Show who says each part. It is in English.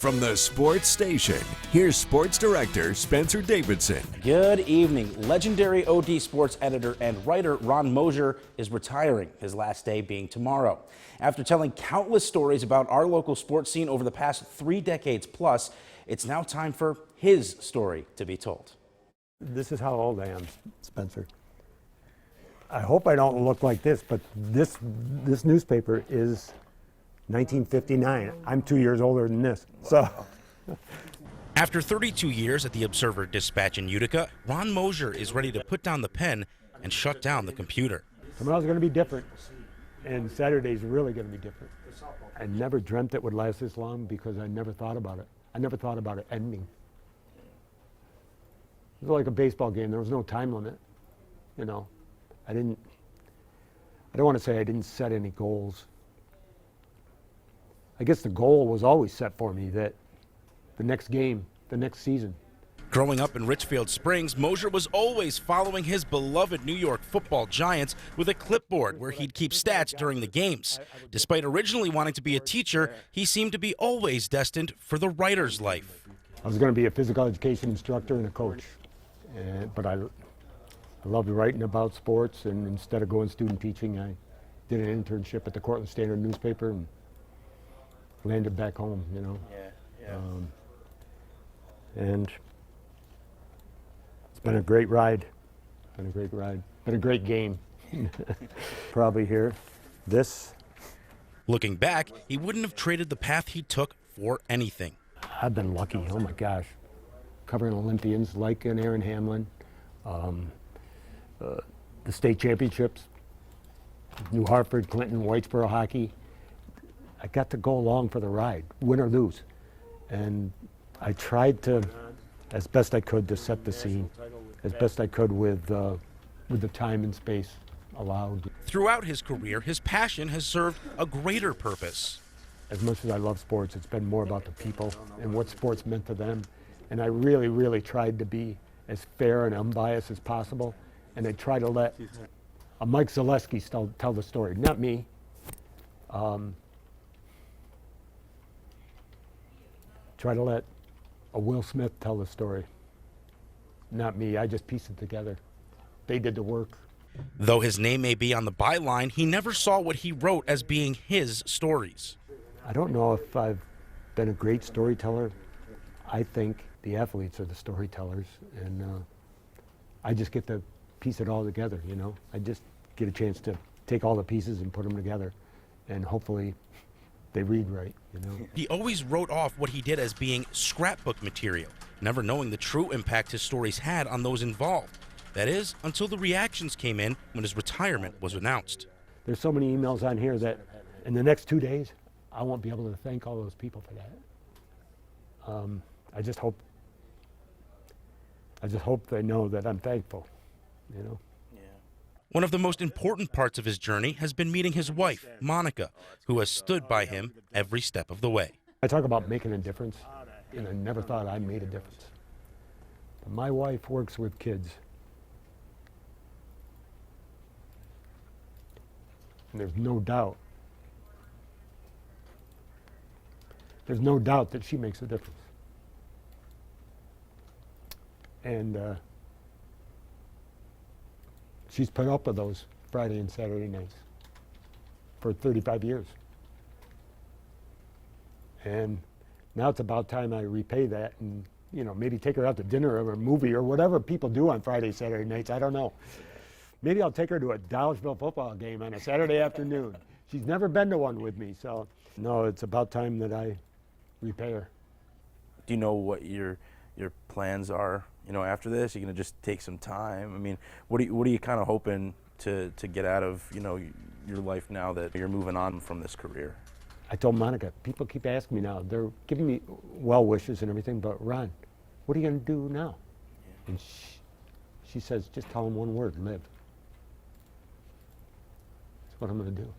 Speaker 1: From the sports station, here's sports director Spencer Davidson.
Speaker 2: Good evening. Legendary OD sports editor and writer Ron Moshier is retiring, his last day being tomorrow. After telling countless stories about our local sports scene over the past 3 decades plus, it's now time for his story to be told.
Speaker 3: This is how old I am, Spencer. I hope I don't look like this, but this newspaper is 1959. I'm 2 years older than this. So.
Speaker 2: After 32 years at the Observer-Dispatch in Utica, Ron Moshier is ready to put down the pen and shut down the computer.
Speaker 3: Tomorrow's going to be different, and Saturday's really going to be different. I never dreamt it would last this long because I never thought about it. I never thought about it ending. It was like a baseball game. There was no time limit. You know, I don't want to say I didn't set any goals. I guess the goal was always set for me that the next game, the next season.
Speaker 2: Growing up in Richfield Springs, Moshier was always following his beloved New York football Giants with a clipboard where he'd keep stats during the games. Despite originally wanting to be a teacher, he seemed to be always destined for the writer's life.
Speaker 3: I was going to be a physical education instructor and a coach, but I loved writing about sports, and instead of going student teaching, I did an internship at the Cortland Standard newspaper and landed back home, you know. And it's been a great ride. Been a great game. Probably here.
Speaker 2: Looking back, he wouldn't have traded the path he took for anything.
Speaker 3: I've been lucky, oh my gosh. Covering Olympians like an Aaron Hamlin, the state championships, New Hartford, Clinton, Whitesboro hockey. I got to go along for the ride, win or lose. And I tried to, as best I could, to set the scene, as best I could with the time and space allowed.
Speaker 2: Throughout his career, his passion has served a greater purpose.
Speaker 3: As much as I love sports, it's been more about the people and what sports meant to them. And I really, really tried to be as fair and unbiased as possible. And I try to let a Mike Zaleski tell the story, not me. Try to let a Will Smith tell the story, not me. I just pieced it together. They did the work.
Speaker 2: Though his name may be on the byline, he never saw what he wrote as being his stories.
Speaker 3: I don't know if I've been a great storyteller. I think the athletes are the storytellers, and I just get to piece it all together, you know. I just get a chance to take all the pieces and put them together, and hopefully they read right, you know.
Speaker 2: He always wrote off what he did as being scrapbook material, never knowing the true impact his stories had on those involved. That is, until the reactions came in when his retirement was announced.
Speaker 3: There's so many emails on here that in the next 2 days, I won't be able to thank all those people for that. I just hope they know that I'm thankful, you know.
Speaker 2: One of the most important parts of his journey has been meeting his wife, Monica, who has stood by him every step of the way.
Speaker 3: I talk about making a difference, and I never thought I made a difference. But my wife works with kids. And there's no doubt that she makes a difference. And she's put up with those Friday and Saturday nights for 35 years. And now it's about time I repay that and, you know, maybe take her out to dinner or a movie or whatever people do on Friday, Saturday nights. I don't know. Maybe I'll take her to a Dollarville football game on a Saturday afternoon. She's never been to one with me, so no, it's about time that I repay her.
Speaker 4: Do you know what your plans are, you know, after this? You're going to just take some time? I mean, what are you kind of hoping to get out of, you know, your life now that you're moving on from this career?
Speaker 3: I told Monica, people keep asking me now, they're giving me well wishes and everything, but Ron, what are you going to do now? Yeah. And she says, just tell them one word, live. That's what I'm going to do.